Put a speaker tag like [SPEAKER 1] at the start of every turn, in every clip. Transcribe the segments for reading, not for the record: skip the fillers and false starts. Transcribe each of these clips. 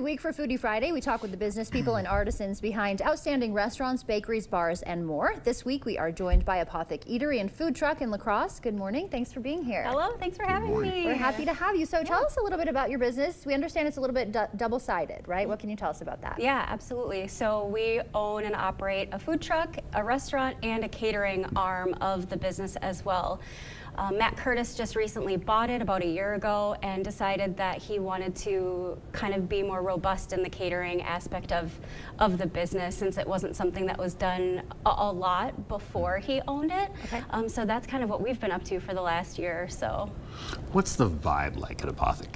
[SPEAKER 1] week for Foodie Friday, we talk with the business people and artisans behind outstanding restaurants, bakeries, bars, and more. This week, we are joined by Apothik Eatery and Food Truck in La Crosse. Good morning. Thanks for being here.
[SPEAKER 2] Hello. Thanks for having me.
[SPEAKER 1] We're happy to have you. So tell us a little bit about your business. We understand it's a little bit double-sided, right? What can you tell us about that?
[SPEAKER 2] Yeah, absolutely. So we own and operate a food truck, a restaurant, and a catering arm of the business as well. Matt Curtis just recently bought it about a year ago and decided that he wanted to kind of be more robust in the catering aspect of the business, since it wasn't something that was done a lot before he owned it.
[SPEAKER 1] Okay.
[SPEAKER 2] So that's kind of what we've been up to for the last year or so.
[SPEAKER 3] What's the vibe like at Apothik?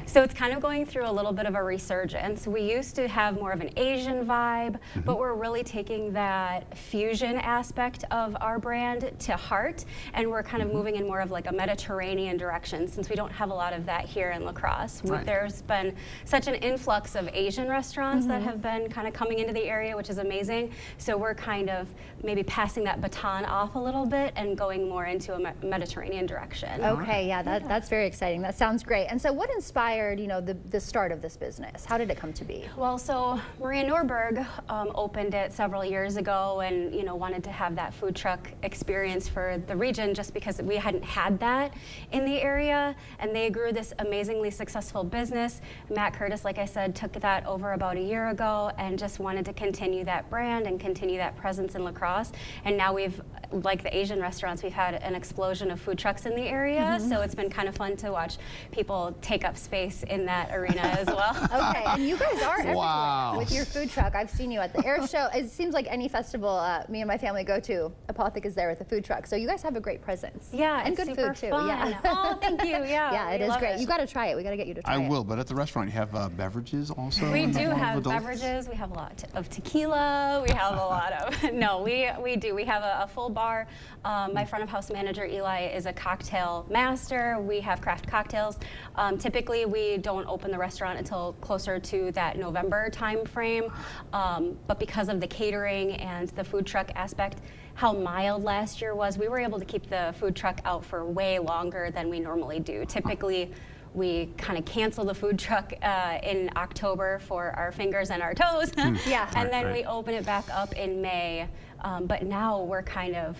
[SPEAKER 2] So it's kind of going through a little bit of a resurgence. We used to have more of an Asian vibe, but we're really taking that fusion aspect of our brand to heart, and we're kind of moving in more of like a Mediterranean direction, since we don't have a lot of that here in La Crosse.
[SPEAKER 3] Right.
[SPEAKER 2] There's been such an influx of Asian restaurants that have been kind of coming into the area, which is amazing. So we're kind of maybe passing that baton off a little bit and going more into a Mediterranean direction.
[SPEAKER 1] Okay, yeah, that's very exciting. That sounds great. And so what inspired, you know, the start of this business? How did it come to be?
[SPEAKER 2] Well, so Maria Norberg opened it several years ago, and wanted to have that food truck experience for the region, just because we hadn't had that in the area, and they grew this amazingly successful business. Matt Curtis, like I said, took that over about a year ago and just wanted to continue that brand and continue that presence in La Crosse. And now we've, like the Asian restaurants, we've had an explosion of food trucks in the area, so it's been kind of fun to watch people take up space in that arena as well.
[SPEAKER 1] Okay, and you guys are everywhere
[SPEAKER 3] Wow.
[SPEAKER 1] with your food truck. I've seen you at the air show. It seems like any festival me and my family go to, Apothik is there with a food truck. So you guys have a great presence.
[SPEAKER 2] Yeah,
[SPEAKER 1] and
[SPEAKER 2] it's
[SPEAKER 1] good
[SPEAKER 2] super
[SPEAKER 1] food too.
[SPEAKER 2] fun.
[SPEAKER 1] Yeah.
[SPEAKER 2] Oh, thank you. Yeah,
[SPEAKER 1] Yeah, it
[SPEAKER 2] we
[SPEAKER 1] is
[SPEAKER 2] love
[SPEAKER 1] great. You got to try it. We got to get you to try
[SPEAKER 4] I
[SPEAKER 1] it.
[SPEAKER 4] will, but at the restaurant you have beverages also?
[SPEAKER 2] We do
[SPEAKER 4] All
[SPEAKER 2] have
[SPEAKER 4] adults?
[SPEAKER 2] beverages. We have a lot of tequila. We have a lot of, no, we do. We have a full bar. My front of house manager, Eli, is a cocktail master. We have craft cocktails. Typically, we don't open the restaurant until closer to that November time frame. But because of the catering and the food truck aspect, how mild last year was, we were able to keep the food truck out for way longer than we normally do. Typically, we kind of cancel the food truck in October for our fingers and our toes.
[SPEAKER 1] Yeah.
[SPEAKER 2] And then
[SPEAKER 3] Right.
[SPEAKER 2] we open it back up in May. But now we're kind of,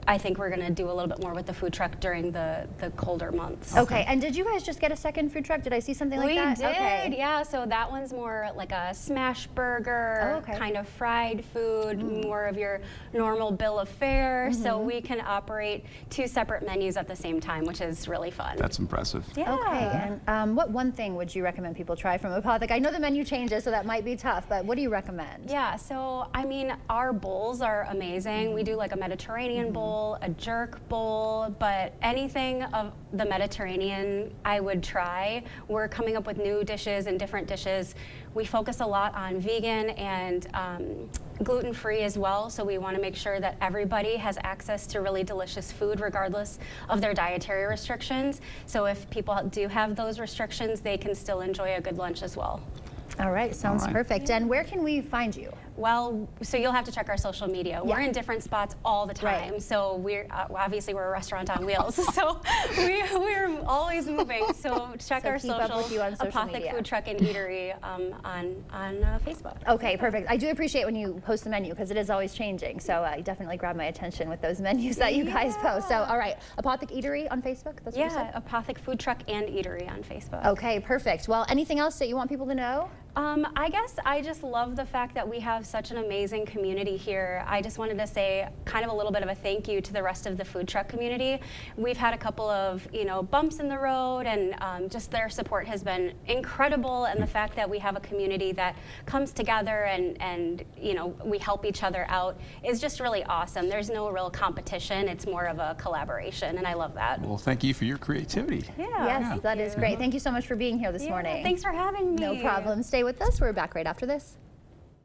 [SPEAKER 2] I think we're going to do a little bit more with the food truck during the colder months.
[SPEAKER 1] Okay, and did you guys just get a second food truck? Did I see something like
[SPEAKER 2] We
[SPEAKER 1] that?
[SPEAKER 2] did,
[SPEAKER 1] Okay.
[SPEAKER 2] yeah. So that one's more like a smash burger,
[SPEAKER 1] Oh, okay.
[SPEAKER 2] kind of fried food, more of your normal bill of fare. So we can operate two separate menus at the same time, which is really fun.
[SPEAKER 4] That's impressive.
[SPEAKER 2] Yeah.
[SPEAKER 1] Okay, and what one thing would you recommend people try from Apothik? I know the menu changes, so that might be tough, but what do you recommend?
[SPEAKER 2] Yeah, so I mean, our bowls are amazing. We do like a Mediterranean bowl, a jerk bowl, but anything of the Mediterranean I would try. We're coming up with new dishes and different dishes. We focus a lot on vegan and gluten-free as well, so we want to make sure that everybody has access to really delicious food regardless of their dietary restrictions. So if people do have those restrictions, they can still enjoy a good lunch as well.
[SPEAKER 1] All right, sounds
[SPEAKER 4] All right.
[SPEAKER 1] perfect. And where can we find you?
[SPEAKER 2] Well, so you'll have to check our social media. We're
[SPEAKER 1] Yeah.
[SPEAKER 2] in different spots all the time.
[SPEAKER 1] Right.
[SPEAKER 2] So we're obviously we're a restaurant on wheels. So we're always moving. So check
[SPEAKER 1] So
[SPEAKER 2] our
[SPEAKER 1] keep up with you on social
[SPEAKER 2] Apothik
[SPEAKER 1] media.
[SPEAKER 2] Food Truck and Eatery on Facebook.
[SPEAKER 1] Okay, perfect. I do appreciate when you post the menu because it is always changing. So you definitely grab my attention with those menus that you guys post. So, all right, Apothik Eatery on Facebook? That's what you said?
[SPEAKER 2] Yeah, Apothik Food Truck and Eatery on Facebook.
[SPEAKER 1] Okay, perfect. Well, anything else that you want people to know?
[SPEAKER 2] I guess I just love the fact that we have such an amazing community here. I just wanted to say kind of a little bit of a thank you to the rest of the food truck community. We've had a couple of, bumps in the road, and just their support has been incredible, and the fact that we have a community that comes together and we help each other out is just really awesome. There's no real competition. It's more of a collaboration, and I love that.
[SPEAKER 4] Well, thank you for your creativity.
[SPEAKER 1] Yes, that is great. Thank you so much for being here this morning.
[SPEAKER 2] Thanks for having me.
[SPEAKER 1] No problem. Stay with us. We're back right after this.